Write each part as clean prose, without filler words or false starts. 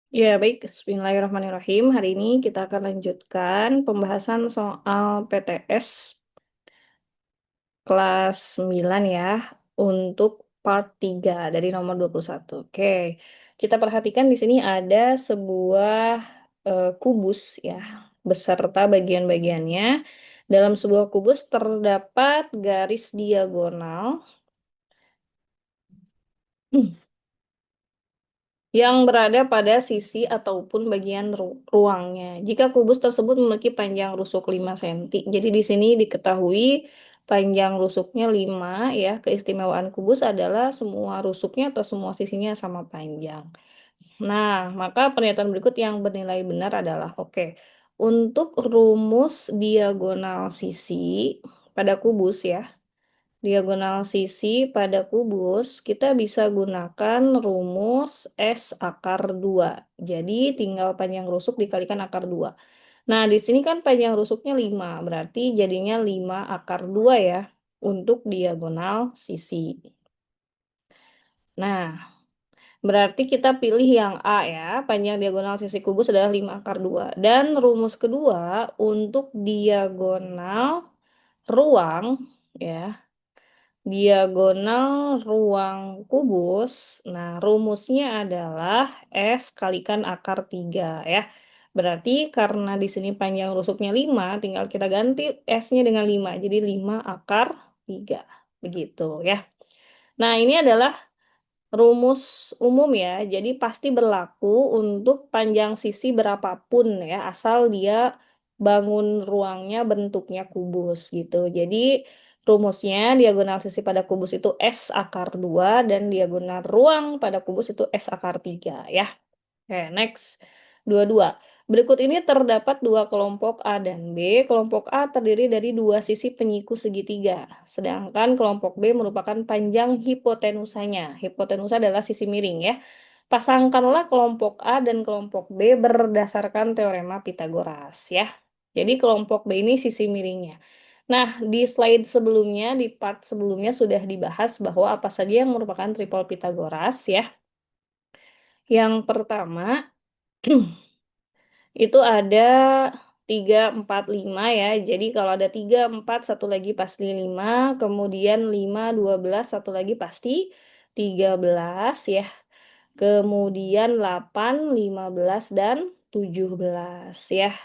Ya, baik. Bismillahirrahmanirrahim. Hari ini kita akan lanjutkan pembahasan soal PTS kelas 9 ya, untuk part 3 dari nomor 21. Oke, kita perhatikan di sini ada sebuah kubus ya, beserta bagian-bagiannya. Dalam sebuah kubus terdapat garis diagonal yang berada pada sisi ataupun bagian ruangnya. Jika kubus tersebut memiliki panjang rusuk 5 cm. Jadi di sini diketahui panjang rusuknya 5 ya. Keistimewaan kubus adalah semua rusuknya atau semua sisinya sama panjang. Nah, maka pernyataan berikut yang bernilai benar adalah oke. Untuk rumus diagonal sisi pada kubus ya, diagonal sisi pada kubus, kita bisa gunakan rumus S akar 2. Jadi, tinggal panjang rusuk dikalikan akar 2. Nah, di sini kan panjang rusuknya 5, berarti jadinya 5 akar 2 ya, untuk diagonal sisi. Nah, berarti kita pilih yang A ya, panjang diagonal sisi kubus adalah 5 akar 2. Dan rumus kedua, untuk diagonal ruang, ya, diagonal ruang kubus, nah rumusnya adalah S kalikan akar 3 ya. Berarti karena di sini panjang rusuknya 5, tinggal kita ganti S-nya dengan 5, jadi 5 akar 3, begitu ya. Nah ini adalah rumus umum ya, jadi pasti berlaku untuk panjang sisi berapapun ya, asal dia bangun ruangnya bentuknya kubus gitu. Jadi rumusnya diagonal sisi pada kubus itu S akar 2 dan diagonal ruang pada kubus itu S akar 3 ya. Oke, next. 22. Berikut ini terdapat dua kelompok A dan B. Kelompok A terdiri dari dua sisi penyiku segitiga, sedangkan kelompok B merupakan panjang hipotenusanya. Hipotenusa adalah sisi miring ya. Pasangkanlah kelompok A dan kelompok B berdasarkan teorema Pitagoras ya. Jadi kelompok B ini sisi miringnya. Nah, di slide sebelumnya, di part sebelumnya sudah dibahas bahwa apa saja yang merupakan triple Pitagoras ya. Yang pertama, itu ada 3, 4, 5 ya. Jadi kalau ada 3, 4, satu lagi pasti 5, kemudian 5, 12, satu lagi pasti 13 ya. Kemudian 8, 15, dan 17 ya.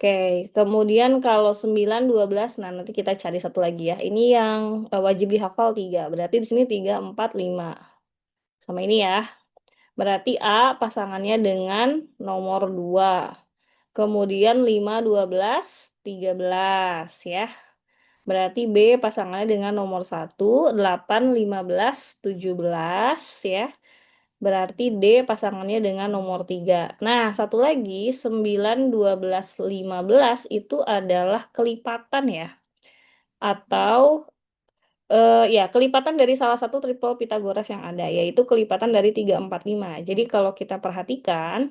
Oke, kemudian kalau 9, 12, nah nanti kita cari satu lagi ya. Ini yang wajib dihafal 3. Berarti di sini 3, 4, 5. Sama ini ya. Berarti A pasangannya dengan nomor 2. Kemudian 5, 12, 13 ya. Berarti B pasangannya dengan nomor 1, 8, 15, 17 ya. Berarti D pasangannya dengan nomor 3. Nah, satu lagi 9, 12, 15 itu adalah kelipatan ya. Atau ya, kelipatan dari salah satu triple Pitagoras yang ada, yaitu kelipatan dari 3, 4, 5. Jadi kalau kita perhatikan,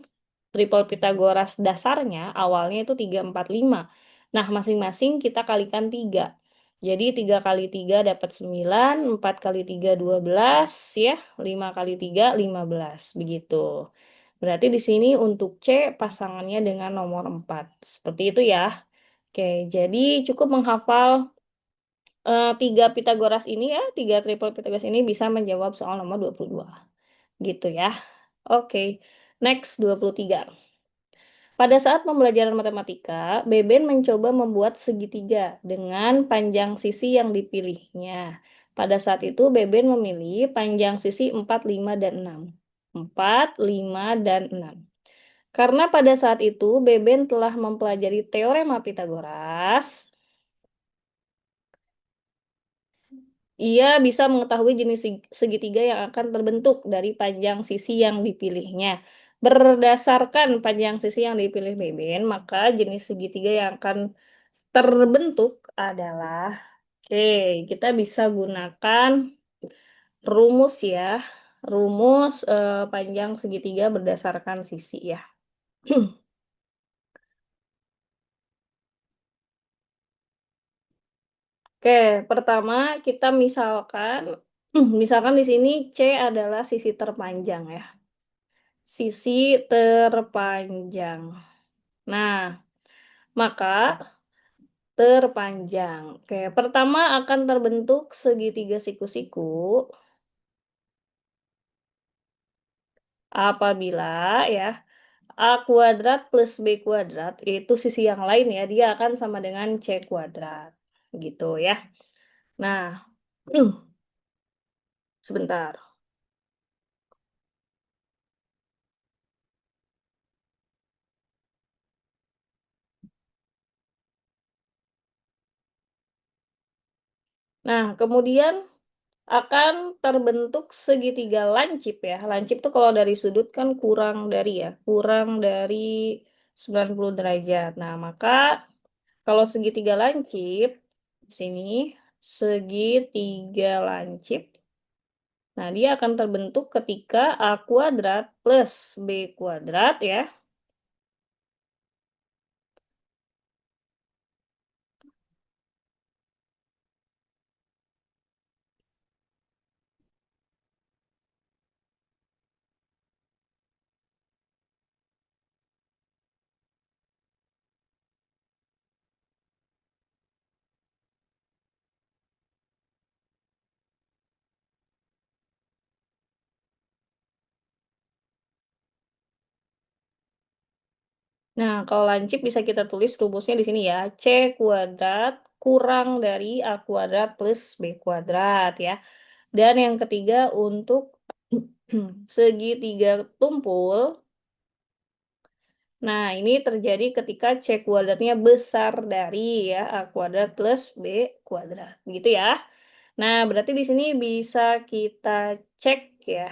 triple Pitagoras dasarnya awalnya itu 3, 4, 5. Nah, masing-masing kita kalikan 3. Jadi 3 kali 3 dapat 9, 4 kali 3 12 ya, 5 kali 3 15, begitu. Berarti di sini untuk C pasangannya dengan nomor 4. Seperti itu ya. Oke, jadi cukup menghafal 3 Pitagoras ini ya, 3 triple Pitagoras ini bisa menjawab soal nomor 22. Gitu ya. Oke, next 23. Pada saat pembelajaran matematika, Beben mencoba membuat segitiga dengan panjang sisi yang dipilihnya. Pada saat itu, Beben memilih panjang sisi 4, 5, dan 6. 4, 5, dan 6. Karena pada saat itu, Beben telah mempelajari teorema Pitagoras, ia bisa mengetahui jenis segitiga yang akan terbentuk dari panjang sisi yang dipilihnya. Berdasarkan panjang sisi yang dipilih Beben, maka jenis segitiga yang akan terbentuk adalah, oke, kita bisa gunakan rumus ya, rumus panjang segitiga berdasarkan sisi ya. Oke, pertama kita misalkan, misalkan di sini C adalah sisi terpanjang ya. sisi terpanjang. Nah, maka terpanjang. Oke, pertama akan terbentuk segitiga siku-siku apabila ya A kuadrat plus B kuadrat itu sisi yang lain ya, dia akan sama dengan C kuadrat. Gitu ya. Nah, sebentar. Nah, kemudian akan terbentuk segitiga lancip ya. Lancip tuh kalau dari sudut kan kurang dari ya, kurang dari 90 derajat. Nah, maka kalau segitiga lancip, di sini segitiga lancip. Nah, dia akan terbentuk ketika A kuadrat plus B kuadrat ya. Nah, kalau lancip bisa kita tulis rumusnya di sini ya. C kuadrat kurang dari A kuadrat plus B kuadrat ya. Dan yang ketiga untuk segitiga tumpul. Nah, ini terjadi ketika C kuadratnya besar dari ya A kuadrat plus B kuadrat. Gitu ya. Nah, berarti di sini bisa kita cek ya.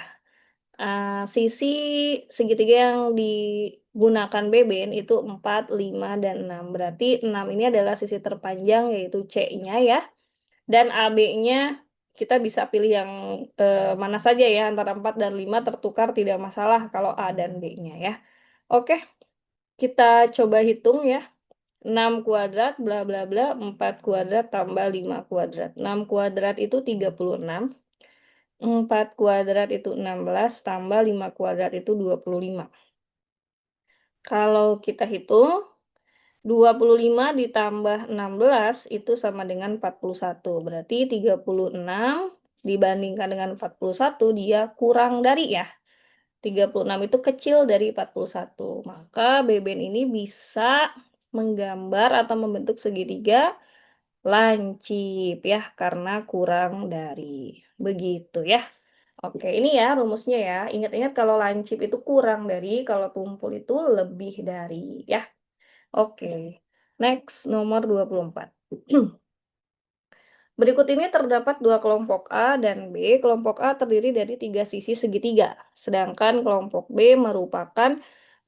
Sisi segitiga yang digunakan beben itu 4, 5, dan 6. Berarti 6 ini adalah sisi terpanjang yaitu C-nya ya. Dan AB-nya kita bisa pilih yang mana saja ya antara 4 dan 5 tertukar tidak masalah kalau A dan B-nya ya. Oke, kita coba hitung ya. 6 kuadrat bla bla bla 4 kuadrat tambah 5 kuadrat. 6 kuadrat itu 36. 4 kuadrat itu 16 tambah 5 kuadrat itu 25. Kalau kita hitung, 25 ditambah 16 itu sama dengan 41. Berarti 36 dibandingkan dengan 41 dia kurang dari ya. 36 itu kecil dari 41. Maka beben ini bisa menggambar atau membentuk segitiga lancip ya karena kurang dari. Begitu ya. Oke, ini ya rumusnya ya. Ingat-ingat kalau lancip itu kurang dari, kalau tumpul itu lebih dari ya. Oke. Next, nomor 24. Berikut ini terdapat dua kelompok A dan B. Kelompok A terdiri dari tiga sisi segitiga, sedangkan kelompok B merupakan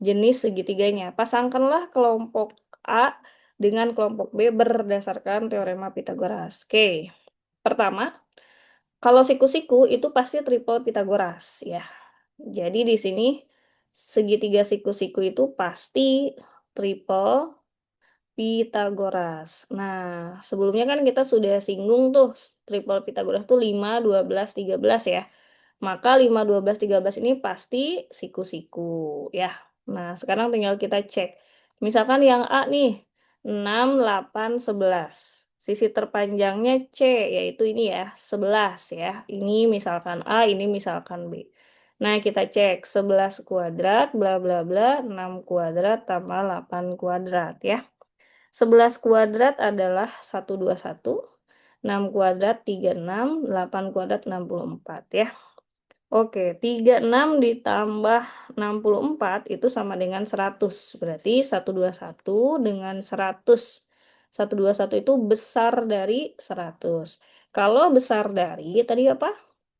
jenis segitiganya. Pasangkanlah kelompok A dengan kelompok B berdasarkan teorema Pitagoras. Oke. Pertama, kalau siku-siku itu pasti triple Pitagoras ya. Jadi di sini segitiga siku-siku itu pasti triple Pitagoras. Nah, sebelumnya kan kita sudah singgung tuh triple Pitagoras tuh 5, 12, 13 ya. Maka 5, 12, 13 ini pasti siku-siku ya. Nah, sekarang tinggal kita cek. Misalkan yang A nih, 6, 8, 11. Sisi terpanjangnya C, yaitu ini ya, 11 ya. Ini misalkan A, ini misalkan B. Nah, kita cek 11 kuadrat, bla bla bla, 6 kuadrat tambah 8 kuadrat ya. 11 kuadrat adalah 121, 6 kuadrat 36, 8 kuadrat 64 ya. Oke, 36 ditambah 64 itu sama dengan 100. Berarti 121 dengan 100. 121 itu besar dari 100. Kalau besar dari tadi apa?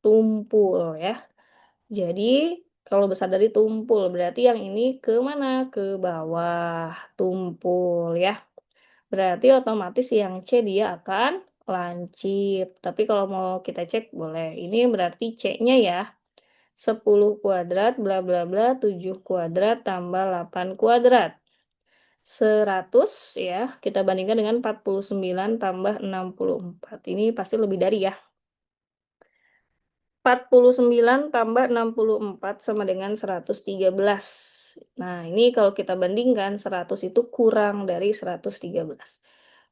Tumpul ya. Jadi kalau besar dari tumpul berarti yang ini ke mana? Ke bawah, tumpul ya. Berarti otomatis yang C dia akan lancip. Tapi kalau mau kita cek boleh. Ini berarti C-nya ya. 10 kuadrat bla bla bla 7 kuadrat tambah 8 kuadrat. 100 ya. Kita bandingkan dengan 49 tambah 64. Ini pasti lebih dari ya. 49 tambah 64 sama dengan 113. Nah, ini kalau kita bandingkan 100 itu kurang dari 113.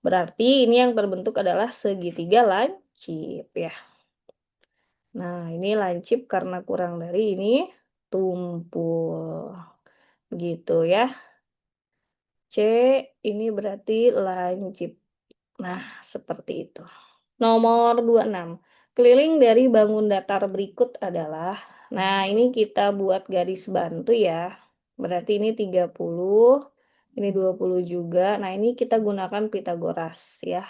Berarti ini yang terbentuk adalah segitiga lancip ya. Nah, ini lancip karena kurang dari ini tumpul. Gitu ya. C ini berarti lancip. Nah, seperti itu. Nomor 26. Keliling dari bangun datar berikut adalah, nah ini kita buat garis bantu ya. Berarti ini 30, ini 20 juga. Nah, ini kita gunakan Pitagoras ya.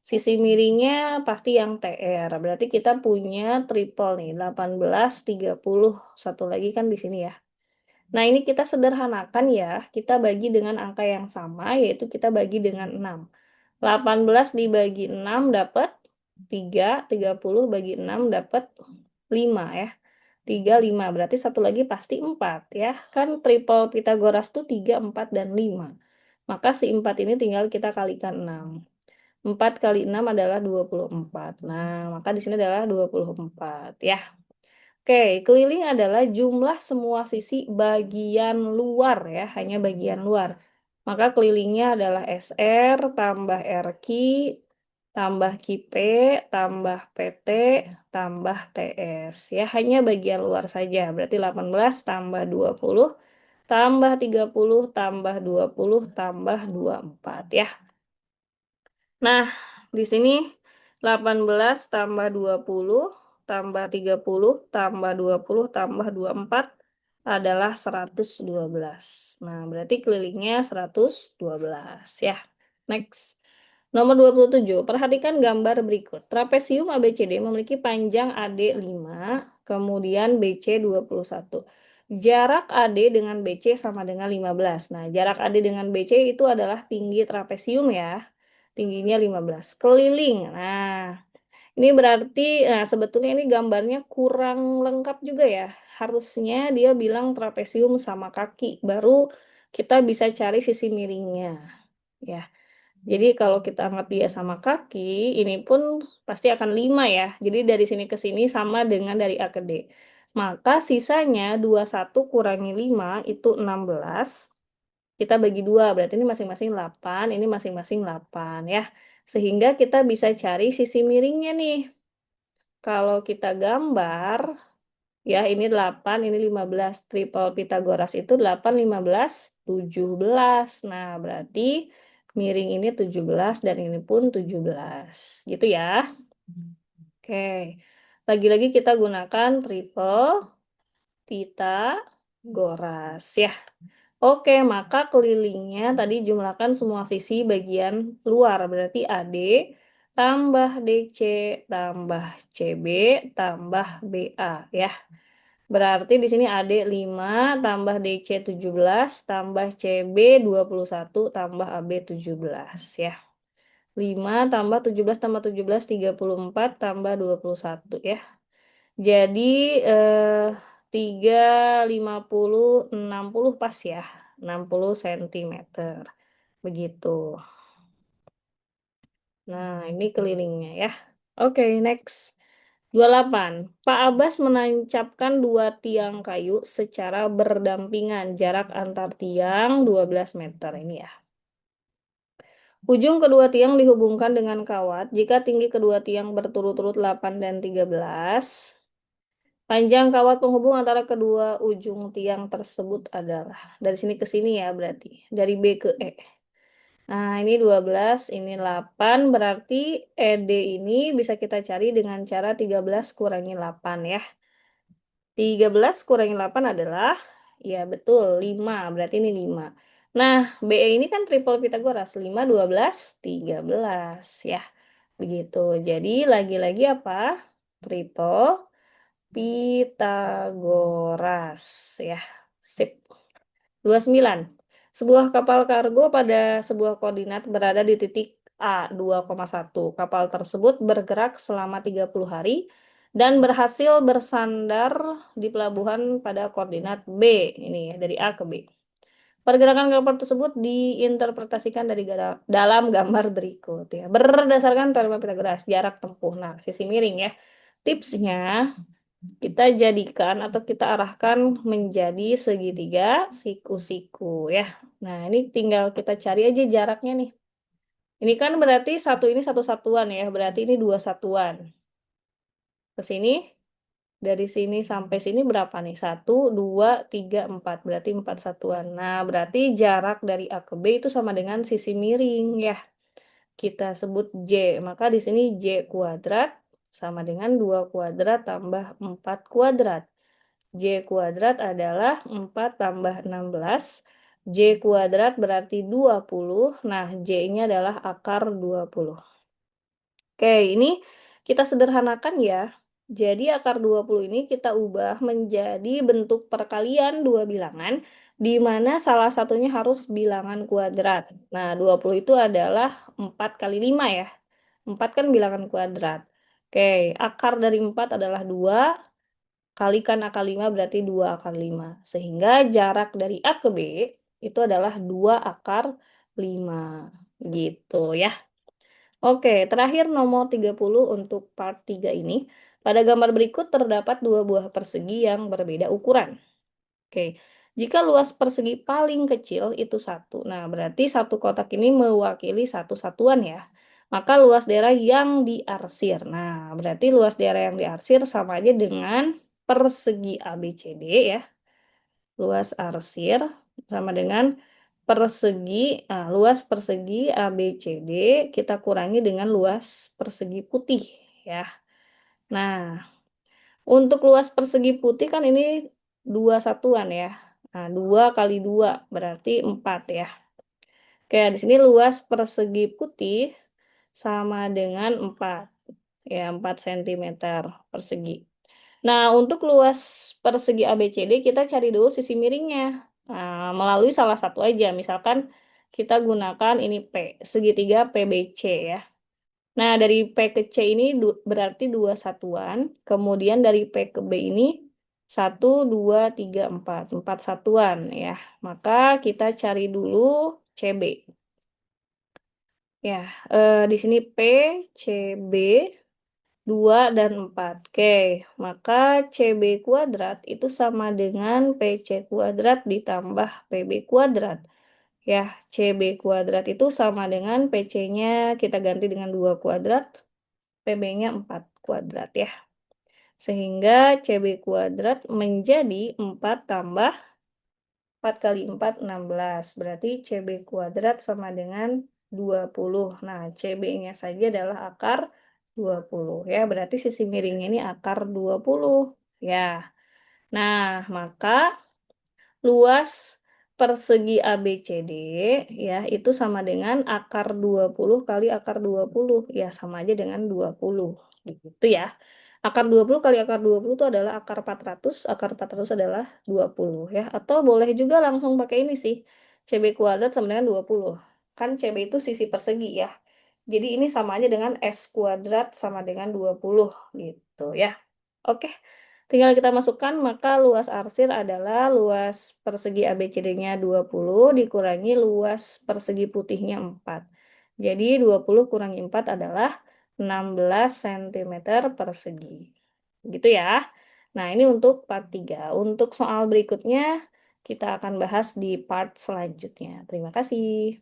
Sisi miringnya pasti yang TR. Berarti kita punya triple nih, 18, 30. Satu lagi kan di sini ya. Nah, ini kita sederhanakan ya, kita bagi dengan angka yang sama, yaitu kita bagi dengan 6. 18 dibagi 6 dapat 3, 30 bagi 6 dapat 5 ya. 3, 5, berarti satu lagi pasti 4 ya. Kan triple Pitagoras tuh 3, 4, dan 5. Maka si 4 ini tinggal kita kalikan 6. 4 kali 6 adalah 24. Nah, maka di sini adalah 24 ya. Oke, keliling adalah jumlah semua sisi bagian luar ya, hanya bagian luar. Maka kelilingnya adalah SR tambah RQ tambah QP tambah PT tambah TS. Ya, hanya bagian luar saja. Berarti 18 tambah 20 tambah 30 tambah 20 tambah 24 ya. Nah, di sini 18 tambah 20 tambah 30 tambah 20 tambah 24 adalah 112. Nah, berarti kelilingnya 112 ya. Next. Nomor 27. Perhatikan gambar berikut. Trapesium ABCD memiliki panjang AD 5, kemudian BC 21. Jarak AD dengan BC sama dengan 15. Nah, jarak AD dengan BC itu adalah tinggi trapesium ya. Tingginya 15. Keliling. Nah, ini berarti sebetulnya ini gambarnya kurang lengkap juga ya. Harusnya dia bilang trapesium sama kaki, baru kita bisa cari sisi miringnya. Ya. Jadi kalau kita anggap dia sama kaki, ini pun pasti akan 5 ya. Jadi dari sini ke sini sama dengan dari A ke D. Maka sisanya 21 kurangi 5 itu 16. Kita bagi 2, berarti ini masing-masing 8, ini masing-masing 8 ya. Sehingga kita bisa cari sisi miringnya nih. Kalau kita gambar, ya ini 8, ini 15. Triple Pitagoras itu 8, 15, 17. Nah, berarti miring ini 17 dan ini pun 17. Gitu ya. Oke. Lagi-lagi kita gunakan triple Pitagoras ya. Oke, maka kelilingnya tadi jumlahkan semua sisi bagian luar, berarti AD tambah DC tambah CB tambah BA ya. Berarti di sini AD 5 tambah DC 17 tambah CB 21 tambah AB 17 ya. 5 tambah 17 tambah 17 34 tambah 21 ya. Jadi 3, 50, 60 pas ya. 60 cm. Begitu. Nah, ini kelilingnya ya. Oke, next. 28. Pak Abbas menancapkan 2 tiang kayu secara berdampingan. Jarak antar tiang 12 meter. Ini ya. Ujung kedua tiang dihubungkan dengan kawat. Jika tinggi kedua tiang berturut-turut 8 dan 13, panjang kawat penghubung antara kedua ujung tiang tersebut adalah dari sini ke sini ya berarti. Dari B ke E. Nah, ini 12, ini 8, berarti ED ini bisa kita cari dengan cara 13 kurangi 8 ya. 13 kurangi 8 adalah, ya betul, 5, berarti ini 5. Nah, BE ini kan triple Pitagoras, 5, 12, 13 ya. Begitu, jadi lagi-lagi apa? Triple Pitagoras ya. Sip. 29. Sebuah kapal kargo pada sebuah koordinat berada di titik A 2,1. Kapal tersebut bergerak selama 30 hari dan berhasil bersandar di pelabuhan pada koordinat B. Ini ya, dari A ke B. Pergerakan kapal tersebut diinterpretasikan dari dalam gambar berikut ya. Berdasarkan teorema Pitagoras, jarak tempuh. Nah, sisi miring ya. Tipsnya kita jadikan atau kita arahkan menjadi segitiga siku-siku ya. Nah, ini tinggal kita cari aja jaraknya nih. Ini kan berarti satu ini satu satuan ya, berarti ini dua satuan. Ke sini, dari sini sampai sini berapa nih? 1, 2, 3, 4. Berarti 4 satuan. Nah, berarti jarak dari A ke B itu sama dengan sisi miring ya. Kita sebut J. Maka di sini J kuadrat sama dengan 2 kuadrat tambah 4 kuadrat. J kuadrat adalah 4 tambah 16. J kuadrat berarti 20. Nah, J-nya adalah akar 20. Oke, ini kita sederhanakan ya. Jadi akar 20 ini kita ubah menjadi bentuk perkalian dua bilangan, di mana salah satunya harus bilangan kuadrat. Nah, 20 itu adalah 4 kali 5 ya. 4 kan bilangan kuadrat. Oke, akar dari 4 adalah 2, kalikan akar 5 berarti 2 akar 5. Sehingga jarak dari A ke B itu adalah 2 akar 5. Gitu ya. Oke, terakhir nomor 30 untuk part 3 ini. Pada gambar berikut terdapat dua buah persegi yang berbeda ukuran. Oke, jika luas persegi paling kecil itu 1. Nah, berarti satu kotak ini mewakili satu satuan ya. Maka luas daerah yang diarsir. Nah, berarti luas daerah yang diarsir sama aja dengan persegi ABCD ya. Luas arsir sama dengan luas persegi ABCD kita kurangi dengan luas persegi putih ya. Nah, untuk luas persegi putih kan ini 2 satuan ya. Nah, 2 kali 2 berarti 4 ya. Oke, di sini luas persegi putih sama dengan 4 ya, 4 sentimeter persegi. Nah, untuk luas persegi ABCD kita cari dulu sisi miringnya. Nah, melalui salah satu aja, misalkan kita gunakan ini P, segitiga PBC ya. Nah, dari P ke C ini berarti 2 satuan, kemudian dari P ke B ini 1, 2, 3, 4, 4 satuan ya. Maka kita cari dulu CB. Ya, di sini P, CB 2 dan 4. Oke, maka CB kuadrat itu sama dengan PC kuadrat ditambah PB kuadrat. Ya, CB kuadrat itu sama dengan PC-nya kita ganti dengan 2 kuadrat, PB-nya 4 kuadrat ya. Sehingga CB kuadrat menjadi 4 tambah 4 kali 4, 16. Berarti CB kuadrat sama dengan 20. Nah, CB-nya saja adalah akar 20 ya. Berarti sisi miringnya ini akar 20 ya. Nah, maka luas persegi ABCD ya itu sama dengan akar 20 kali akar 20 ya sama aja dengan 20 gitu ya. Akar 20 kali akar 20 itu adalah akar 400 adalah 20 ya. Atau boleh juga langsung pakai ini sih, CB kuadrat sama dengan 20. Kan CB itu sisi persegi ya. Jadi ini sama aja dengan S kuadrat sama dengan 20 gitu ya. Oke, tinggal kita masukkan maka luas arsir adalah luas persegi ABCD-nya 20 dikurangi luas persegi putihnya 4. Jadi 20 kurangi 4 adalah 16 cm persegi. Gitu ya. Nah, ini untuk part 3. Untuk soal berikutnya kita akan bahas di part selanjutnya. Terima kasih.